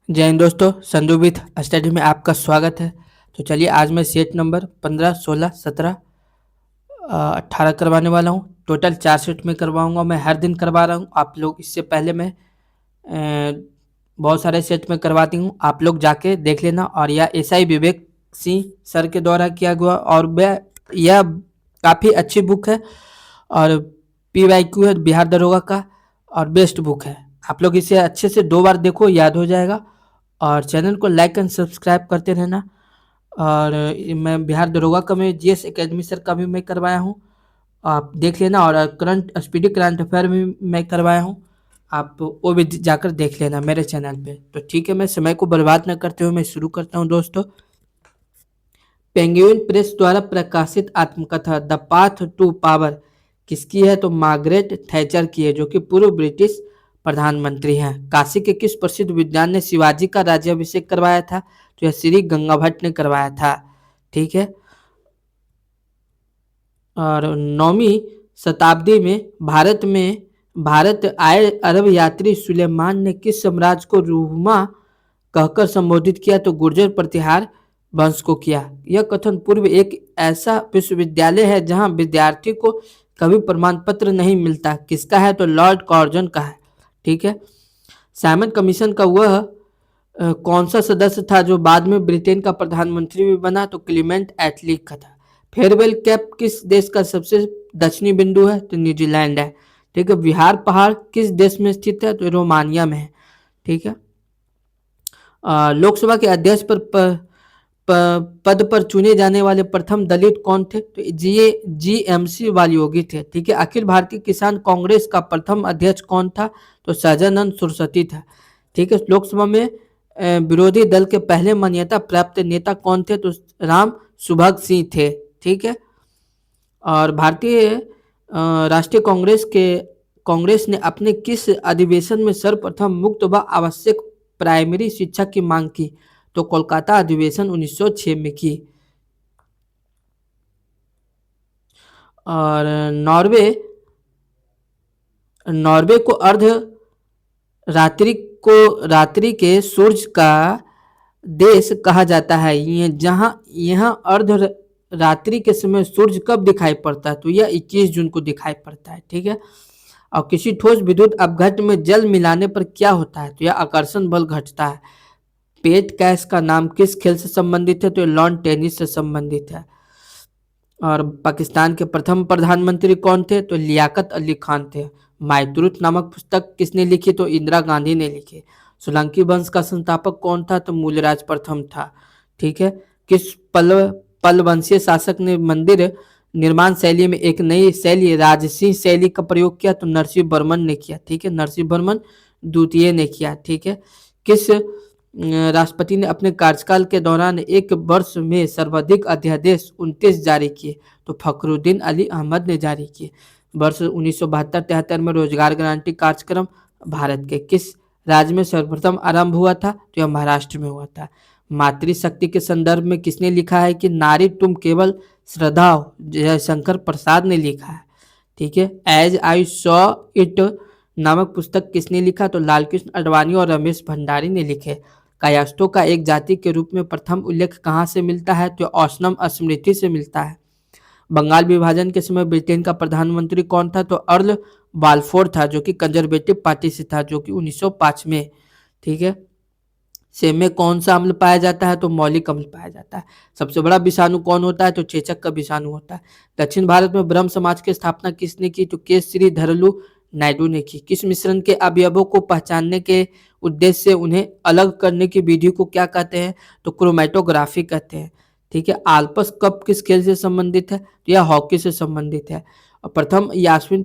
जय हिंद दोस्तों, Sandhu with study में आपका स्वागत है। तो चलिए आज मैं सेट नंबर 15, 16, 17, 18 करवाने वाला हूँ। टोटल 4 सेट में करवाऊंगा। मैं हर दिन करवा रहा हूँ। आप लोग इससे पहले मैं बहुत सारे सेट में करवाती हूँ, आप लोग जाके देख लेना। और यह एसआई विवेक सिंह सर के द्वारा किया हुआ और यह काफ़ी अच्छी बुक है और PYQ है बिहार दरोगा का और बेस्ट बुक है। आप लोग इसे अच्छे से 2 बार देखो, याद हो जाएगा। और चैनल को लाइक एंड सब्सक्राइब करते रहना। और मैं बिहार दरोगा का मैं GS एकेडमी सर का भी मैं करवाया हूँ, आप देख लेना। और करंट स्पीडी करंट अफेयर भी मैं करवाया हूँ, आप वो भी जाकर देख लेना मेरे चैनल पे। तो ठीक है, मैं समय को बर्बाद न करते हुए मैं शुरू करता हूँ दोस्तों। पेंगुइन प्रेस द्वारा प्रकाशित आत्मकथा द पाथ टू पावर किसकी है? तो मार्गरेट थैचर की है, जो कि पूर्व ब्रिटिश प्रधानमंत्री हैं। काशी के किस प्रसिद्ध विद्वान ने शिवाजी का राज्याभिषेक करवाया था? तो यह श्री गंगा भट्ट ने करवाया था। ठीक है। और 9वीं शताब्दी में भारत आए अरब यात्री सुलेमान ने किस साम्राज्य को रूमा कहकर संबोधित किया? तो गुर्जर प्रतिहार वंश को किया। यह कथन पूर्व एक ऐसा विश्वविद्यालय है जहां विद्यार्थी को कभी प्रमाण पत्र नहीं मिलता, किसका है? तो लॉर्ड कॉर्जन का है। ठीक है। साइमन कमीशन का वह कौन सा सदस्य था जो बाद में ब्रिटेन का प्रधानमंत्री भी बना? तो क्लीमेंट एटली का था। फेयरवेल कैप किस देश का सबसे दक्षिणी बिंदु है? तो न्यूजीलैंड है। ठीक है। बिहार पहाड़ किस देश में स्थित है? तो रोमानिया में है। ठीक है। लोकसभा के अध्यक्ष पद पर चुने जाने वाले प्रथम दलित कौन थे? तो GMC वालियोगी थे। ठीक है। अखिल भारतीय किसान कांग्रेस का प्रथम अध्यक्ष कौन था? तो सहजानंद सरस्वती था। ठीक है। लोकसभा में विरोधी दल के पहले मान्यता प्राप्त नेता कौन थे? तो राम सुभग सिंह थे। ठीक है। और भारतीय राष्ट्रीय कांग्रेस ने अपने किस अधिवेशन में सर्वप्रथम मुक्त व आवश्यक प्राइमरी शिक्षा की मांग की? तो कोलकाता अधिवेशन 1906 में की। और नॉर्वे को रात्रि रात्रि के सूर्य का देश कहा जाता है। ये जहां यह अर्ध रात्रि के समय सूर्य कब दिखाई पड़ता है? तो यह 21 जून को दिखाई पड़ता है। ठीक है। और किसी ठोस विद्युत अपघट में जल मिलाने पर क्या होता है? तो यह आकर्षण बल घटता है। पेट कैश का नाम किस खेल से संबंधित है? तो लॉन टेनिस से संबंधित है। और पाकिस्तान के प्रथम प्रधानमंत्री कौन थे? तो लियाकत अली खान थे। मायतृत नामक पुस्तक किसने लिखी? तो इंदिरा गांधी ने लिखी। सोलंकी वंश का संस्थापक कौन था? तो मूलराज प्रथम था। ठीक है। किस पल वंशीय शासक ने मंदिर निर्माण शैली में एक नई शैली राजसी शैली का प्रयोग किया? तो नरसिंह वर्मन ने किया। ठीक है। नरसिंह वर्मन द्वितीय ने किया। ठीक है। किस राष्ट्रपति ने अपने कार्यकाल के दौरान एक वर्ष में सर्वाधिक अध्यादेश 29 जारी किए? तो फखरुद्दीन अली अहमद ने जारी किए। वर्ष 1972-73 में रोजगार गारंटी कार्यक्रम भारत के किस राज्य में सर्वप्रथम आरंभ हुआ था? तो यह महाराष्ट्र में हुआ था। मातृशक्ति के संदर्भ में किसने लिखा है कि नारी तुम केवल श्रद्धा हो? जयशंकर प्रसाद ने लिखा है। ठीक है। एज आई सॉ इट नामक पुस्तक किसने लिखा? तो लालकृष्ण आडवाणी और रमेश भंडारी ने लिखे। कायस्थों का एक जाति के रूप में प्रथम उल्लेख कहाँ से मिलता है? तो ओशनम स्मृति से मिलता है। बंगाल विभाजन के समय ब्रिटेन का प्रधानमंत्री कौन था? तो अर्ल बाल्फोर था, जो कि कंजर्वेटिव पार्टी से था, जो कि 1905 में। ठीक है। सेब में कौन सा अम्ल पाया जाता है? तो मौलिक अम्ल पाया जाता है। सबसे बड़ा विषाणु कौन होता है? तो चेचक का विषाणु होता है। दक्षिण भारत में ब्रह्म समाज की स्थापना किसने की? तो के श्री धरलू नायडू ने की। किस मिश्रण के अवयवों को पहचानने के उद्देश्य से उन्हें अलग करने की विधि को क्या कहते हैं? तो क्रोमेटोग्राफी कहते हैं। ठीक है। आल्पस कप किस खेल से संबंधित है? तो यह हॉकी से संबंधित है। और प्रथम यास्मीन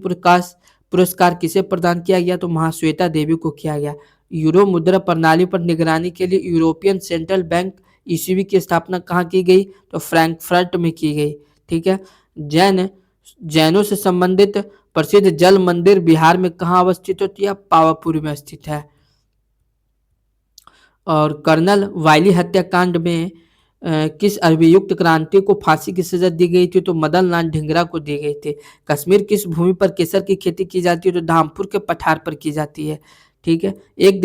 पुरस्कार किसे प्रदान किया गया? तो महाश्वेता देवी को किया गया। यूरो मुद्रा प्रणाली पर निगरानी के लिए यूरोपियन सेंट्रल बैंक ECB की स्थापना कहाँ की गई? तो फ्रैंकफर्ट में की गई। ठीक है। जैनों से संबंधित प्रसिद्ध जल मंदिर बिहार में कहाँ अवस्थित होती है? पावापुरी में स्थित है। और कर्नल वायली हत्याकांड में किस अभियुक्त क्रांति को फांसी की सजा दी गई थी? तो मदन लाल ढींगरा को दी गई थी। कश्मीर किस भूमि पर केसर की खेती की जाती है? तो धामपुर के पठार पर की जाती है। ठीक है। एक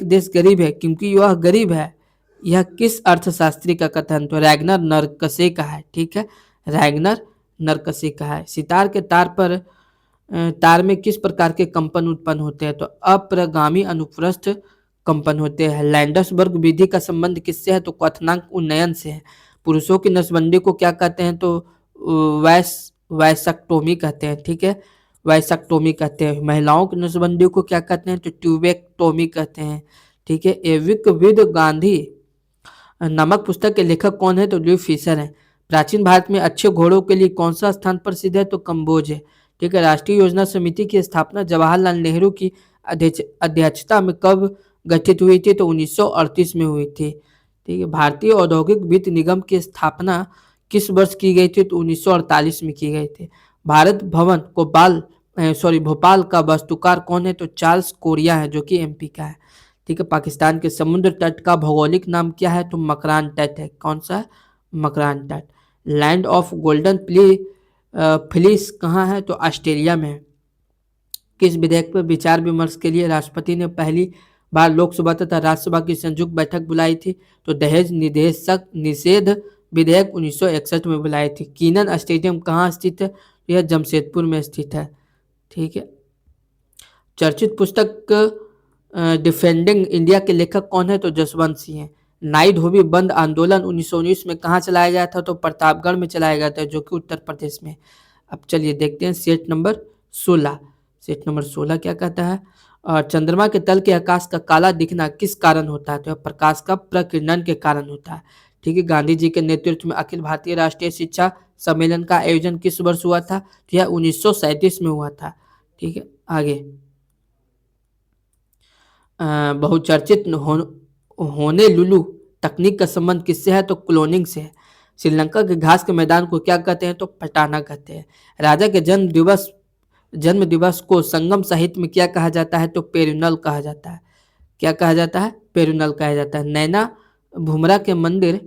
देश गरीब है क्योंकि वह गरीब है, यह किस अर्थशास्त्री का कथन? तो रैगनर नरकसे का है, ठीक है, रैगनर नरकसे का है। सितार के तार में किस प्रकार के कंपन उत्पन्न होते हैं? तो अप्रगामी अनुप्रस्थ कंपन होते हैं। लैंडसबर्ग विधि का संबंध किससे है? तो क्वथनांक उन्नयन से है। पुरुषों की नसबंदी को क्या कहते हैं? तो वैसेक्टोमी कहते हैं, ठीक है, वैसेक्टोमी कहते हैं। महिलाओं की नसबंदी को क्या कहते हैं? तो ट्यूबेक्टोमी कहते हैं, ठीक है। एविक विद गांधी नामक पुस्तक के लेखक कौन है? तो ल्यू फिशर है। प्राचीन भारत में अच्छे घोड़ों के लिए कौन सा स्थान प्रसिद्ध है? तो कम्बोज है, ठीक है। राष्ट्रीय योजना समिति की स्थापना जवाहरलाल नेहरू की अध्यक्षता में कब गठित हुई थी? तो 1938 में हुई थी, ठीक है। भारतीय औद्योगिक वित्त निगम की स्थापना किस वर्ष की गई थी? तो 1948 में की गई थी। भारत भवन भोपाल का वास्तुकार कौन है? तो चार्ल्स कोरिया है, जो कि एमपी का है, ठीक है। पाकिस्तान के समुद्र तट का भौगोलिक नाम क्या है? तो मकरान तट है। कौन सा है? मकरान तट। लैंड ऑफ गोल्डन फ्लीस कहाँ है? तो ऑस्ट्रेलिया में है। किस विधेयक पर विचार विमर्श के लिए राष्ट्रपति ने पहली बार लोकसभा तथा राज्यसभा की संयुक्त बैठक बुलाई थी? तो दहेज निषेध विधेयक 1961 में बुलाई थी। कीनन स्टेडियम कहाँ स्थित है? यह जमशेदपुर में स्थित है, ठीक है। चर्चित पुस्तक डिफेंडिंग इंडिया के लेखक कौन है? तो जसवंत सिंह है। नाई धोबी बंद आंदोलन 1919 में कहाँ चलाया गया था? तो प्रतापगढ़ में चलाया गया था, जो कि उत्तर प्रदेश में। अब चलिए देखते हैं सेट नंबर 16। सेट नंबर 16 क्या कहता है? चंद्रमा के तल के आकाश का काला दिखना किस कारण होता है? तो प्रकाश का प्रकीर्णन के कारण होता है, ठीक है। गांधी जी के नेतृत्व में अखिल भारतीय राष्ट्रीय शिक्षा सम्मेलन का आयोजन किस वर्ष हुआ था? तो यह 1937 में हुआ था, ठीक है। आगे बहुचर्चित होने लुलू तकनीक का संबंध किससे है? तो क्लोनिंग से है। श्रीलंका के घास के मैदान को क्या कहते हैं? तो पटाना कहते हैं। राजा के जन्म दिवस को संगम साहित्य में क्या कहा जाता है? तो पेरुनल कहा जाता है। क्या कहा जाता है? पेरुनल कहा जाता है। नैना भूमरा के मंदिर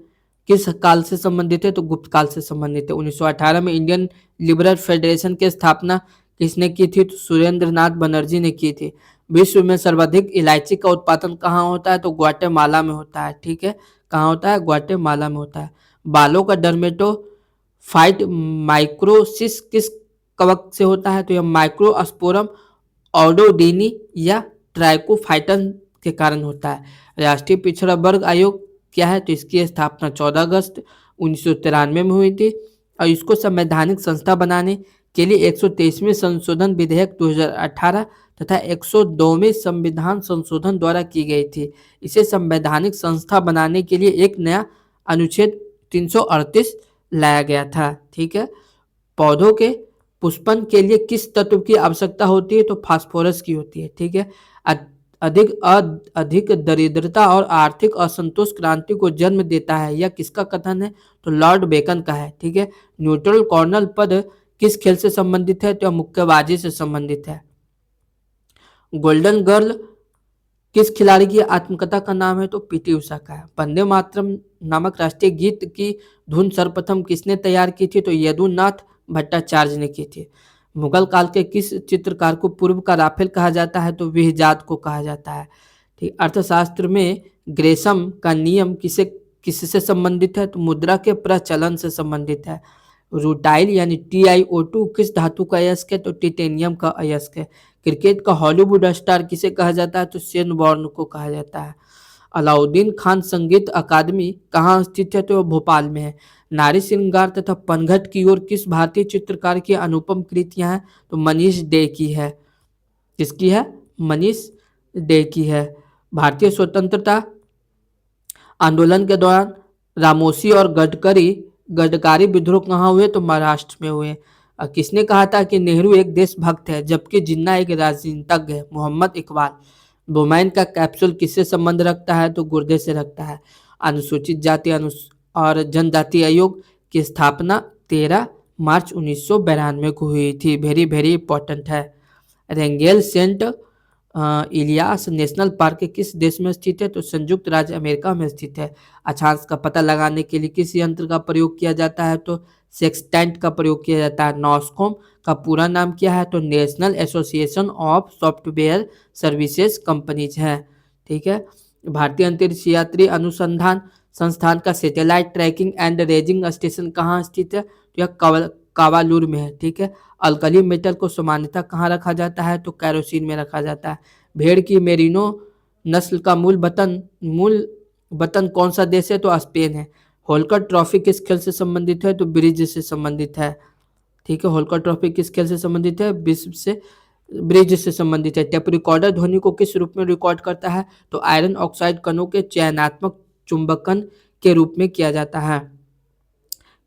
किस काल से संबंधित है? तो गुप्त काल से संबंधित है। 1918 में इंडियन लिबरल फेडरेशन की स्थापना किसने की थी? तो सुरेंद्र नाथ बनर्जी ने की थी। विश्व में सर्वाधिक इलायची का उत्पादन कहाँ होता है? तो ग्वाटेमाला में होता है, ठीक है। कहाँ होता है? ग्वाटेमाला में होता है। बालों का डर्मेटोफाइट माइक्रोसिस किस कवक से होता है? तो यह माइक्रोस्पोरम ऑडोडिनी या ट्राइकोफाइटन के कारण होता है। राष्ट्रीय पिछड़ा वर्ग आयोग क्या है? तो इसकी स्थापना 14 अगस्त 1993 में हुई थी और इसको संवैधानिक संस्था बनाने के लिए 123वें संशोधन विधेयक 2018 तथा 102वें संविधान संशोधन द्वारा की गई थी। इसे संवैधानिक संस्था बनाने के लिए एक नया अनुच्छेद 338 लाया गया था, ठीक है। पौधों के पुष्पन के लिए किस तत्व की आवश्यकता होती है? तो फास्फोरस की होती है, ठीक है। अधिक दरिद्रता और आर्थिक असंतोष क्रांति को जन्म देता है, यह किसका कथन है? तो लॉर्ड बेकन का है, ठीक है। न्यूट्रल कॉर्नर पद किस खेल से संबंधित है? तो मुक्केबाजी से संबंधित है। गोल्डन गर्ल किस खिलाड़ी की आत्मकथा का नाम है? तो पीटी उषा का है। वंदे मातरम नामक राष्ट्रीय गीत की धुन सर्वप्रथम किसने तैयार की थी? तो यदुनाथ भट्टाचार्य ने की थी। मुगल काल के किस चित्रकार को पूर्व का राफेल कहा जाता है? तो विहजात को कहा जाता है, ठीक। अर्थशास्त्र में ग्रेसम का नियम किससे संबंधित है? तो मुद्रा के प्रचलन से संबंधित है। रूटाइल यानी TiO2 किस धातु का अयस्क है? तो टिटेनियम का अयस्क है। क्रिकेट का हॉलीवुड स्टार किसे कहा जाता है? तो शेन वॉर्न को कहा जाता है। अलाउद्दीन खान संगीत अकादमी कहाँ स्थित है? तो भोपाल में है। नारी श्रृंगार तथा पनघट की ओर किस भारतीय चित्रकार की अनुपम कृतियां हैं? तो मनीष डे की है। किसकी है? मनीष डे की है। भारतीय स्वतंत्रता आंदोलन के दौरान रामोसी और गडकरी विद्रोह कहाँ हुए? तो महाराष्ट्र में हुए। किसने कहा था कि नेहरू एक देशभक्त है जबकि जिन्ना एक राजनीतिज्ञ है? मोहम्मद इकबाल। बोमैन का कैप्सूल किससे संबंध रखता है? तो गुर्दे से रखता है। अनुसूचित जाति और जनजाति आयोग की स्थापना 13 मार्च 1992 को हुई थी। वेरी वेरी इंपॉर्टेंट है। रेंगेल सेंट इलियास नेशनल पार्क किस देश में स्थित है? तो संयुक्त राज्य अमेरिका में स्थित है। अक्षांश का पता लगाने के लिए किस यंत्र का प्रयोग किया जाता है? तो सेक्सटेंट का प्रयोग किया जाता है। नॉस्कॉम का पूरा नाम क्या है? तो national association of software services companies है। ठीक है। भारतीय अंतरिक्ष यात्री अनुसंधान संस्थान का satellite trekking and ranging station कहाँ स्थित है? तो यह कावालूर में है। ठीक है। अल्कली मेटल को सामान्यतः कहाँ रखा जाता है? तो कैरोसिन में रखा जाता है। भेड़ की मेरिनो नस्ल का मूल वतन कौन सा देश है? तो स्पेन है। होलकर ट्रॉफी किस खेल से संबंधित है? तो ब्रिज से संबंधित है। ठीक है। होलकर ट्रॉफी किस खेल से संबंधित है? विश्व से ब्रिज से संबंधित है। टेप रिकॉर्डर ध्वनि को किस रूप में रिकॉर्ड करता है? तो आयरन ऑक्साइड कणों के चयनात्मक चुंबकन के रूप में किया जाता है।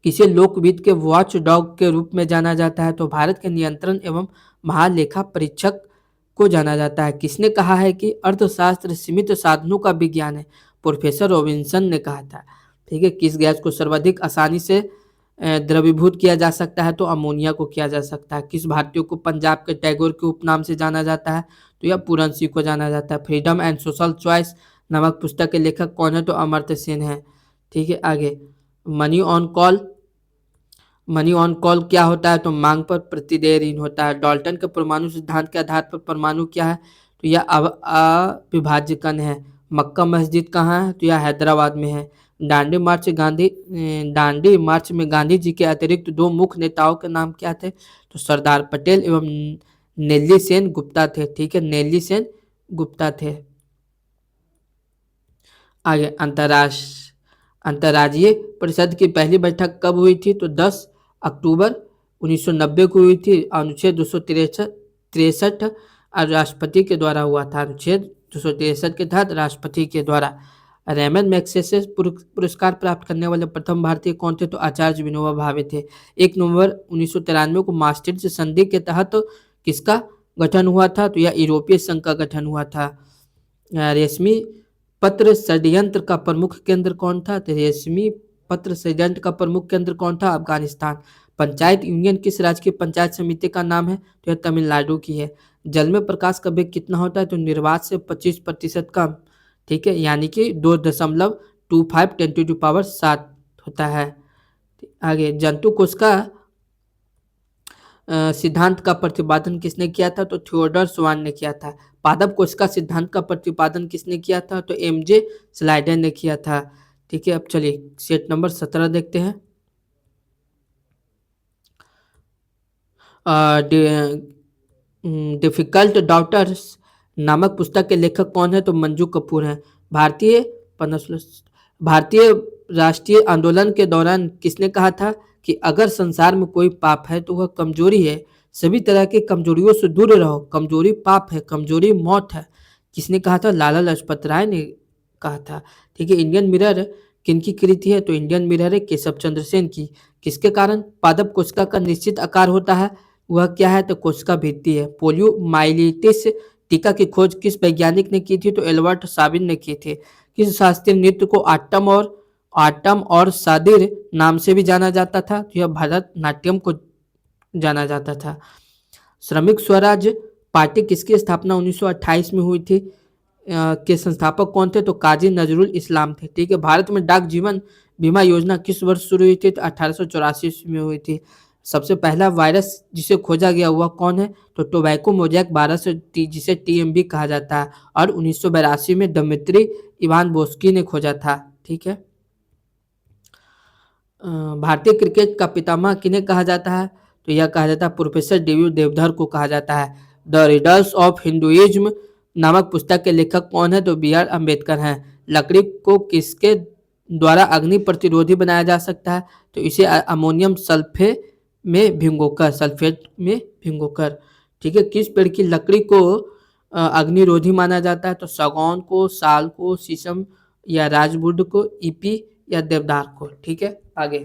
किसे लोकविद के वॉच डॉग के रूप में जाना जाता है? तो भारत के नियंत्रण एवं महालेखा परीक्षक को जाना जाता है। किसने कहा है कि अर्थशास्त्र सीमित साधनों का विज्ञान है? प्रोफेसर रॉबिन्सन ने कहा था। ठीक है। किस गैस को सर्वाधिक आसानी से द्रवीभूत किया जा सकता है? तो अमोनिया को किया जा सकता है। किस भारतीय को पंजाब के टैगोर के उपनाम से जाना जाता है? तो यह पूरन सिंह को जाना जाता है। फ्रीडम एंड सोशल चॉइस नामक पुस्तक के लेखक कौन है? तो अमर्त्य सेन है। ठीक है। आगे मनी ऑन कॉल क्या होता है? तो मांग पर प्रतिदेय ऋण होता है। डाल्टन के परमाणु सिद्धांत के आधार पर परमाणु क्या है? तो यह अविभाज्य कण है। मक्का मस्जिद कहाँ है? तो यह हैदराबाद में है। दांडी मार्च में गांधी जी के अतिरिक्त दो मुख्य नेताओं के नाम क्या थे? तो सरदार पटेल एवं नेल्ली सेन गुप्ता थे। ठीक है। नेल्ली सेन गुप्ता थे। आगे अंतर्राज्यीय परिषद की पहली बैठक कब हुई थी? तो 10 अक्टूबर 1990 को हुई थी। अनुच्छेद 263 राष्ट्रपति के द्वारा हुआ था। अनुच्छेद 263 के तहत राष्ट्रपति के द्वारा। रेमन मैग्सेसे पुरस्कार प्राप्त करने वाले प्रथम भारतीय कौन थे? तो आचार्य विनोबा भावे थे। 1 नवंबर 1993 को मास्ट्रिक्ट संधि के तहत किसका गठन हुआ था? तो यह यूरोपीय संघ का गठन हुआ था। रेशमी पत्र षड्यंत्र का प्रमुख केंद्र कौन था? तो रेशमी पत्र षड्यंत्र का प्रमुख केंद्र कौन था? अफगानिस्तान। पंचायत यूनियन किस राज्य की पंचायत समिति का नाम है? तो यह तमिलनाडु की है। जल में प्रकाश का वेग कितना होता है? तो निर्वात से 25% कम। ठीक है। यानी कि 2.25 10⁻⁷ होता है। आगे जंतु कोश का सिद्धांत का प्रतिपादन किसने किया था? तो थियोडर स्वान ने किया था। पादप कोश का सिद्धांत का प्रतिपादन किसने किया था? तो एमजे स्लाइडर ने किया था। ठीक है। अब चलिए सेट नंबर 17 देखते हैं। डिफिकल्ट डॉटर्स नामक पुस्तक के लेखक कौन है? तो मंजू कपूर हैं। भारतीय राष्ट्रीय आंदोलन के दौरान किसने कहा था कि अगर संसार में कोई पाप है तो वह कमजोरी है। सभी तरह की कमजोरियों से दूर रहो। कमजोरी पाप है, कमजोरी मौत है। किसने कहा था? लाला लाजपत राय ने कहा था। ठीक है। इंडियन मिरर किनकी कृति है? तो इंडियन मिरर है केशव चंद्र सेन की। किसके कारण पादप कोशिका का निश्चित आकार होता है? वह क्या है? तो कोशिका भित्ति है। पोलियोमाइलिटिस टीका की खोज किस वैज्ञानिक ने की थी? तो एल्बर्ट साबिन ने की थी। किस शास्त्रीय नृत्य को आटम और सादिर नाम से भी जाना जाता था? तो यह भरतनाट्यम को जाना जाता था। श्रमिक स्वराज पार्टी किसकी स्थापना 1928 में हुई थी? के संस्थापक कौन थे? तो काजी नजरुल इस्लाम थे। ठीक है। भारत में डाक जीवन बीमा योजना किस वर्ष शुरू हुई थी? तो 1884 में हुई थी। सबसे पहला वायरस जिसे खोजा गया हुआ कौन है? तो टोबैको मोजैक 1200 जिसे टीएमबी कहा जाता है। और 1982 में दमित्री इवान बोस्की ने खोजा था। ठीक है। भारतीय क्रिकेट का पितामह किन्हें कहा जाता है? तो यह कहा जाता है प्रोफेसर डीवी देवधर को कहा जाता है। द रिडल्स ऑफ हिंदुइज्म नामक पुस्तक के लेखक कौन है? तो BR अम्बेडकर हैं। लकड़ी को किसके द्वारा अग्नि प्रतिरोधी बनाया जा सकता है? तो इसे अमोनियम सल्फेट में भिगोकर। ठीक है। किस पेड़ की लकड़ी को अग्निरोधी माना जाता है? तो सागौन को, साल को, शीशम या राजवुड को, ईपी या देवदार को। ठीक है। आगे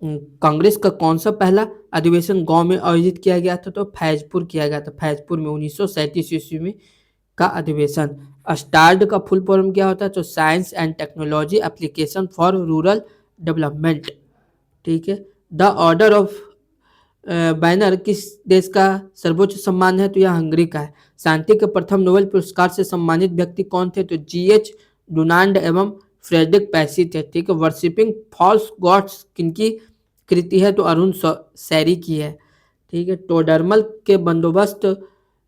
कांग्रेस का कौन सा पहला अधिवेशन गांव में आयोजित किया गया था? तो फैजपुर किया गया था। फैजपुर में 1937 ईस्वी में का अधिवेशन। स्टार्ड का फुल फॉर्म क्या होता है? तो science and technology application for rural development. ठीक है। द ऑर्डर ऑफ बैनर किस देश का सर्वोच्च सम्मान है? तो यह हंगरी का है। शांति के प्रथम नोबेल पुरस्कार से सम्मानित व्यक्ति कौन थे? तो जीएच डुनाल्ड एवं फ्रेडरिक पैसी थे। ठीक है। वर्शिपिंग फॉल्स गॉड्स किनकी कृति है? तो अरुण सैरी की है। ठीक है। टोडरमल के बंदोबस्त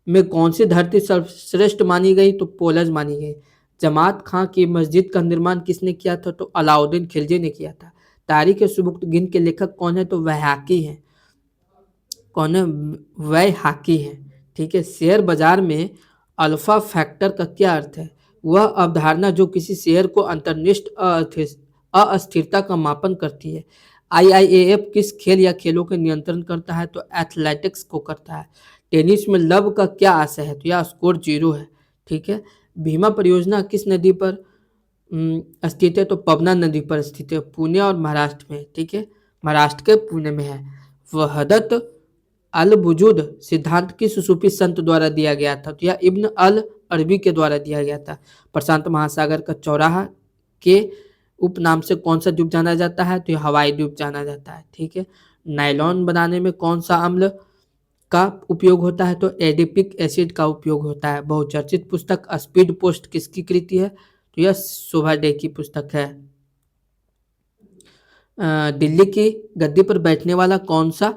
में कौन सी धरती सर्वश्रेष्ठ मानी गई? तो पोलज मानी गई। जमात खां की मस्जिद का निर्माण किसने किया था? तो अलाउद्दीन खिलजी ने किया था। तारीख सुबुक्तगिन के लेखक कौन है? तो वैहाकी है। कौन है? वैहाकी है। ठीक है। शेयर बाजार में अल्फा फैक्टर का क्या अर्थ है? वह अवधारणा जो किसी शेयर को अंतर्निष्ठ अस्थिरता का मापन करती है। आईआईएएफ किस खेल या खेलों के नियंत्रण करता है? तो एथलेटिक्स को करता है। टेनिस में लव का क्या आशय है? तो यह स्कोर 0 है। ठीक है। भीमा परियोजना किस नदी पर स्थित है? तो पवना नदी पर स्थित है। पुणे और महाराष्ट्र में। ठीक है। महाराष्ट्र के पुणे में है। वहदत अल वजूद सिद्धांत किस सूफी संत द्वारा दिया गया था? तो यह इब्न अल अरबी के द्वारा दिया गया था। प्रशांत महासागर का चौराहा के उपनाम से कौन सा द्वीप जाना जाता है? तो यह हवाई द्वीप जाना जाता है। ठीक है। नायलॉन बनाने में कौन सा अम्ल का उपयोग होता है? तो एडिपिक एसिड का उपयोग होता है। बहुचर्चित पुस्तक स्पीड पोस्ट किसकी कृति है? तो यह शोभा डे की पुस्तक है। दिल्ली की गद्दी पर बैठने वाला कौन सा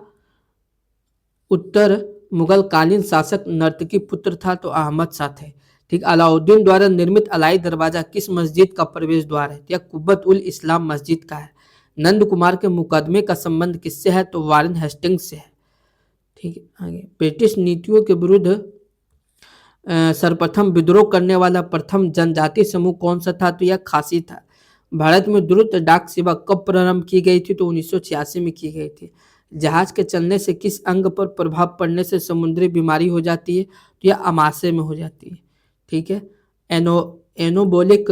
उत्तर मुगल कालीन शासक नर्तकी पुत्र था? तो अहमद शाह थे। ठीक। अलाउद्दीन द्वारा निर्मित अलाई दरवाजा किस मस्जिद का प्रवेश द्वार है? यह कुब्बत उल इस्लाम मस्जिद का है। नंद कुमार के मुकदमे का संबंध किससे है? तो वारेन हेस्टिंग्स से है। ठीक है। आगे ब्रिटिश नीतियों के विरुद्ध सर्वप्रथम विद्रोह करने वाला प्रथम जनजातीय समूह कौन सा था? तो यह खासी था। भारत में द्रुत डाक सेवा कब प्रारंभ की गई थी? तो 1986 में की गई थी। जहाज के चलने से किस अंग पर प्रभाव पड़ने से समुद्री बीमारी हो जाती है? तो यह आमाशय में हो जाती है। ठीक है। एनोबोलिक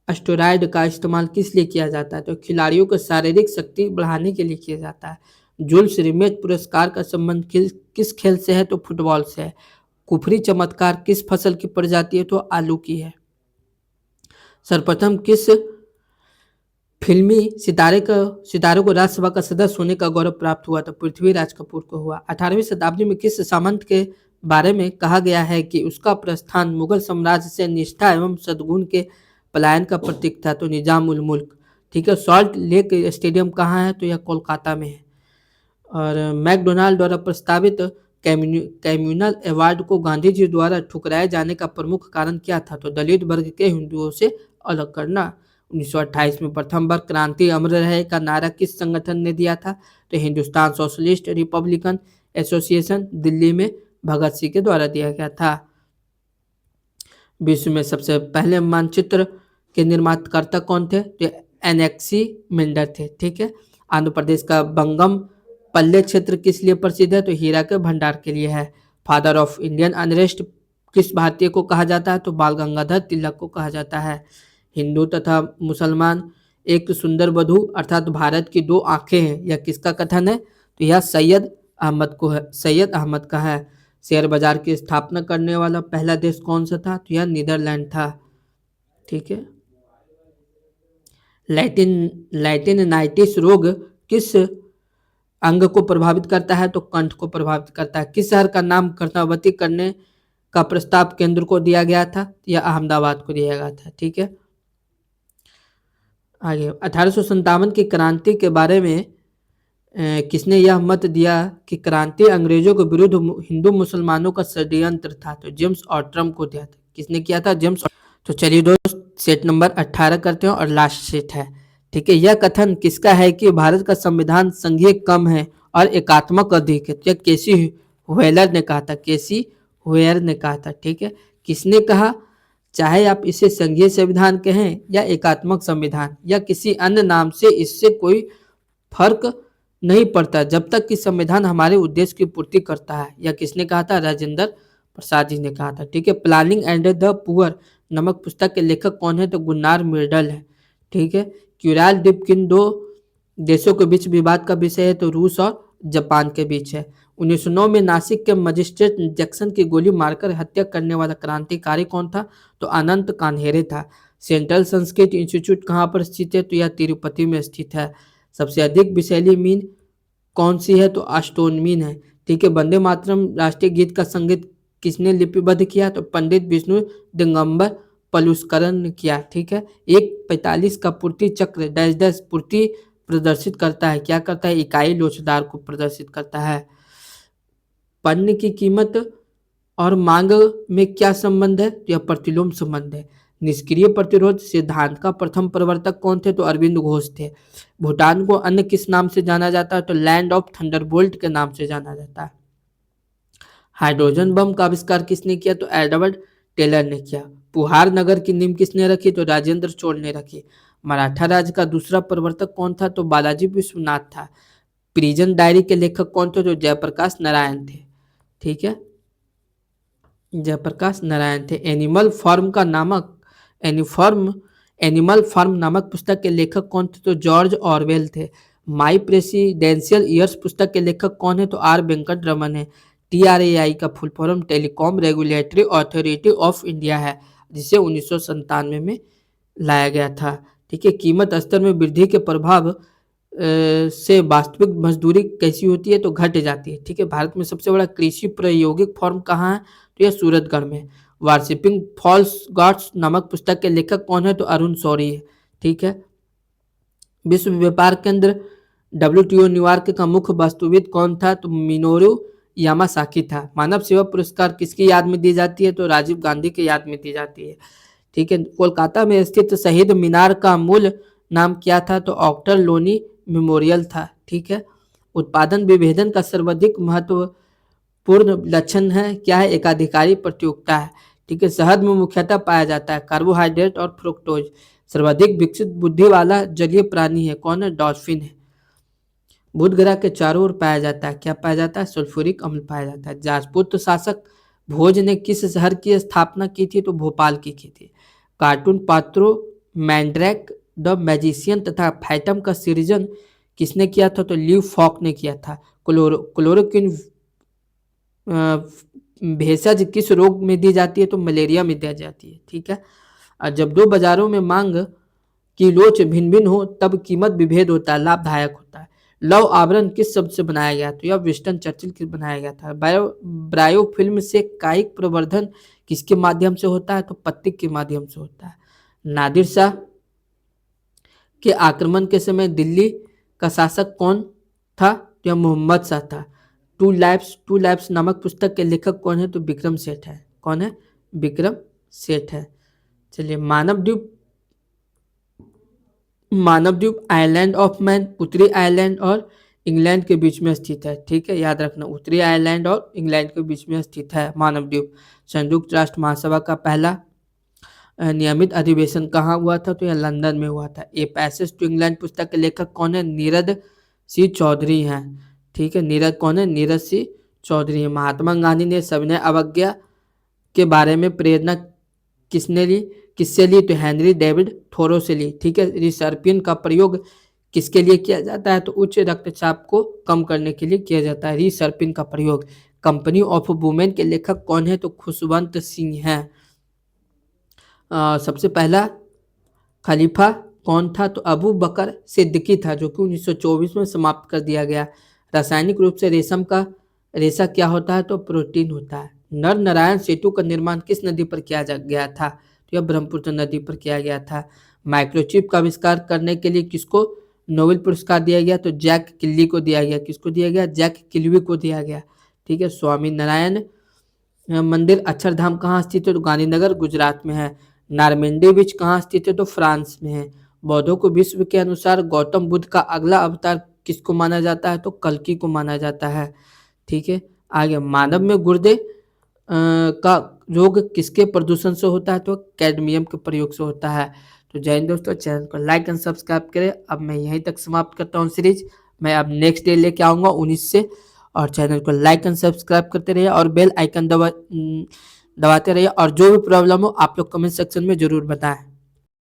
स्टेरॉयड का इस्तेमाल किस लिए किया जाता है? तो खिलाड़ियों को शारीरिक शक्ति बढ़ाने के लिए किया जाता है। जुल्स रिमेट पुरस्कार का संबंध किस खेल से है? तो फुटबॉल से है। कुफरी चमत्कार किस फसल की प्रजाति है? तो आलू की है। सर्वप्रथम किस फिल्मी सितारे को राज्यसभा का सदस्य होने का गौरव प्राप्त हुआ? तो पृथ्वीराज कपूर को हुआ। 18वीं शताब्दी में किस सामंत के बारे में कहा गया है कि उसका प्रस्थान मुगल साम्राज्य से निष्ठा एवं सद्गुण के पलायन का प्रतीक था? तो निजाम उल मुल्क। ठीक है। सॉल्ट लेक स्टेडियम कहाँ है? तो यह कोलकाता में है। और मैकडोनाल्ड द्वारा प्रस्तावित कम्युनल अवार्ड को गांधी जी द्वारा ठुकराए जाने का प्रमुख कारण क्या था? तो दलित वर्ग के हिंदुओं से अलग करना। 1928 में प्रथम बार क्रांति अमर रहे का नारा किस संगठन ने दिया था? तो Hindustan socialist Republican association Delhi में भगत सिंह के द्वारा दिया गया था। विश्व में सबसे पहले मानचित्र के निर्माणकर्ता कौन थे? तो एनेक्सीमेंडर थे। ठीक है। आंध्र प्रदेश का बंगम पल्ले क्षेत्र किस लिए प्रसिद्ध है? तो हीरा के भंडार के लिए है। फादर ऑफ इंडियन अनरेस्ट किस भारतीय को कहा जाता है? तो बाल गंगाधर तिलक को कहा जाता है। हिंदू तथा मुसलमान एक सुंदर वधु अर्थात भारत की 2 आंखें हैं, यह किसका कथन है? तो यह सैयद अहमद का है। शेयर बाजार की स्थापना करने वाला पहला देश कौन सा था? तो यह नीदरलैंड था। ठीक है। लैटिनाइटिस रोग किस अंग को प्रभावित करता है? तो कंठ को प्रभावित करता है। किस शहर का नाम कर्णावती करने का प्रस्ताव केंद्र को दिया गया था? या अहमदाबाद को दिया गया था। ठीक है। आगे 1857 की क्रांति के बारे में किसने यह मत दिया कि क्रांति अंग्रेजों के विरुद्ध हिंदू मुसलमानों का षड्यंत्र था? तो जेम्स ऑट्रम को दिया था। किसने किया था? जेम्स। तो चलिए दोस्त सेट नंबर 18 करते हैं और लास्ट सेट है। ठीक है। यह कथन किसका है कि भारत का संविधान संघीय कम है और एकात्मक अधिक है? तो केसी व्हेलर ने कहा था। केसी व्हेयर ने कहा था। ठीक है। किसने कहा? चाहे आप इसे संघीय संविधान कहें या एकात्मक संविधान या किसी अन्य नाम से, इससे कोई फर्क नहीं पड़ता जब तक कि संविधान हमारे उद्देश्य की पूर्ति करता है। यह किसने कहा था? राजेंद्र प्रसाद जी ने कहा था। ठीक है। प्लानिंग एंड द पुअर नामक पुस्तक के लेखक कौन है? तो गुन्नार मिर्डल है। ठीक है। क्यूराल द्वीप किन 2 देशों के बीच विवाद का विषय है? तो रूस और जापान के बीच है। 1909 में नासिक के मजिस्ट्रेट जैक्सन की गोली मारकर हत्या करने वाला क्रांतिकारी कौन था? तो अनंत कान्हेरे था। सेंट्रल संस्कृत इंस्टीट्यूट कहाँ पर स्थित है? तो यह तिरुपति में स्थित है। सबसे अधिक विषैली मीन कौन सी है? तो अष्टोनमीन है। ठीक है। वंदे मातरम राष्ट्रीय गीत का संगीत किसने लिपिबद्ध किया? तो पंडित विष्णु दिगंबर पलुस्करन ने किया। ठीक है। 1:45 का पूर्ति चक्र डैश डैश पूर्ति प्रदर्शित करता है। क्या करता है? इकाई लोचदार को प्रदर्शित करता है। पण्य की कीमत और मांग में क्या संबंध है? तो यह प्रतिलोम संबंध है। निष्क्रिय प्रतिरोध सिद्धांत का प्रथम प्रवर्तक कौन थे? तो अरविंद घोष थे। भूटान को अन्य किस नाम से जाना जाता है? तो लैंड ऑफ थंडरबोल्ट के नाम से जाना जाता है। हाइड्रोजन बम का आविष्कार किसने किया? तो एडवर्ड टेलर ने किया। पुहार नगर की नींव किसने रखी? तो राजेंद्र चोल ने रखी। मराठा राज्य का दूसरा प्रवर्तक कौन था? तो बालाजी विश्वनाथ था। प्रिजन डायरी के लेखक कौन थे? तो जयप्रकाश नारायण थे। ठीक है। जयप्रकाश नारायण थे। एनिमल फार्म नामक पुस्तक के लेखक कौन थे? तो जॉर्ज ऑरवेल थे। माई प्रेसिडेंशियल ईयर्स पुस्तक के लेखक कौन है? तो आर वेंकट रमन है। TRAI का full form telecom regulatory authority of India है, जिसे 1997 में लाया गया था। ठीक है। कीमत स्तर में वृद्धि के प्रभाव से वास्तविक मजदूरी कैसी होती है? तो घट जाती है। ठीक है। भारत में सबसे बड़ा कृषि प्रायोगिक फॉर्म कहाँ है? तो यह सूरतगढ़ में। वर्शिपिंग फॉल्स गॉड्स नामक पुस्तक के लेखक कौन है? तो अरुण शौरी है। ठीक है। विश्व व्यापार केंद्र WTO न्यूयॉर्क का मुख्य वास्तुविद कौन था? तो मिनोरू यामासाकी था। मानव सेवा पुरस्कार किसकी याद में दी जाती है? तो राजीव गांधी की याद में दी जाती है। ठीक है। कोलकाता में स्थित शहीद मीनार का मूल नाम क्या था? तो ऑक्टर लोनी मेमोरियल था। ठीक है। उत्पादन विभेदन का सर्वाधिक महत्वपूर्ण लक्षण है क्या है? एकाधिकारी प्रतियोगिता है। ठीक है। शहद में मुख्यतः पाया जाता है कार्बोहाइड्रेट और फ्रुक्टोज। सर्वाधिक विकसित बुद्धि वाला जलीय प्राणी है कौन है? डॉल्फिन है। बुध ग्रह के चारों ओर पाया जाता है क्या पाया जाता है? सल्फ्यूरिक अम्ल पाया जाता है। राजपूत शासक भोज ने किस शहर की स्थापना की थी? तो भोपाल की थी। कार्टून पात्रों मैंड्रैक द मैजिशियन तथा फैटम का सृजन किसने किया था? तो ल्यू फॉक ने किया था। क्लोरोक्विन भेषज किस रोग में दी जाती है? तो मलेरिया में दी जाती है। ठीक है। और जब दो बाजारों में मांग की लोच भिन्न भिन्न हो तब कीमत विभेद होता है, लाभदायक होता है। लव आवरण किस शब्द से बनाया गया? तो यह विंस्टन चर्चिल से बनाया गया था। ब्रायो फिल्म से कायिक प्रवर्धन किसके माध्यम से होता है? तो पत्तिक के माध्यम से होता है। नादिर शाह के आक्रमण के समय दिल्ली का शासक कौन था? तो यह मोहम्मद शाह था। टू लाइफ्स नामक पुस्तक के लेखक कौन है? तो विक्रम सेठ है। कौन है? विक्रम सेठ है। चलिए, मानवद्वीप आइलैंड ऑफ मैन उत्तरी आइलैंड और इंग्लैंड के बीच में स्थित है। ठीक है, याद रखना, उत्तरी आइलैंड और इंग्लैंड के बीच में स्थित है मानवद्वीप। संयुक्त राष्ट्र महासभा का पहला नियमित अधिवेशन कहाँ हुआ था? तो यह लंदन में हुआ था। ए पैसेज टू इंग्लैंड पुस्तक के लेखक कौन है? नीरद सिंह चौधरी हैं। ठीक है, नीरज कौन है? नीरज सिंह चौधरी है। महात्मा गांधी ने सविनय अवज्ञा के बारे में प्रेरणा किससे ली? तो हेनरी डेविड थोरो से ली। ठीक है। रिसर्पिन का प्रयोग किसके लिए किया जाता है? तो उच्च रक्तचाप को कम करने के लिए किया जाता है रिसर्पिन का प्रयोग। कंपनी ऑफ वुमेन के लेखक कौन है? तो खुशवंत सिंह हैं। सबसे पहला खलीफा कौन था? तो अबू बकर सिद्दीकी था, जो कि 1924 में समाप्त कर दिया गया। रासायनिक रूप से रेशा क्या होता है? तो प्रोटीन होता है। नर नारायण सेतु का निर्माण किस नदी पर किया गया था? तो यह ब्रह्मपुत्र नदी पर किया गया था। माइक्रोचिप का आविष्कार करने के लिए किसको नोबेल पुरस्कार दिया गया? तो जैक किल्ली को दिया गया। किसको दिया गया? जैक किल्वी को दिया गया। ठीक है। स्वामी नारायण मंदिर अक्षरधाम कहाँ स्थित है? तो गांधीनगर गुजरात में है। नारमेंडी बीच कहाँ स्थित है? तो फ्रांस में है। बौद्धों को विश्व के अनुसार गौतम बुद्ध का अगला अवतार किसको माना जाता है? तो कल्कि को माना जाता है। ठीक है। आगे, मानव में गुर्दे का रोग किसके प्रदूषण से होता है? तो कैडमियम के प्रयोग से होता है। तो जय हिंद दोस्तों, चैनल को लाइक एंड सब्सक्राइब करें। अब मैं यहीं तक समाप्त करता हूँ सीरीज। मैं अब नेक्स्ट डे लेके आऊँगा 19 से। और चैनल को लाइक एंड सब्सक्राइब करते रहिए और बेल आइकन दबाते रहिए। और जो भी प्रॉब्लम हो आप लोग कमेंट सेक्शन में ज़रूर बताएं।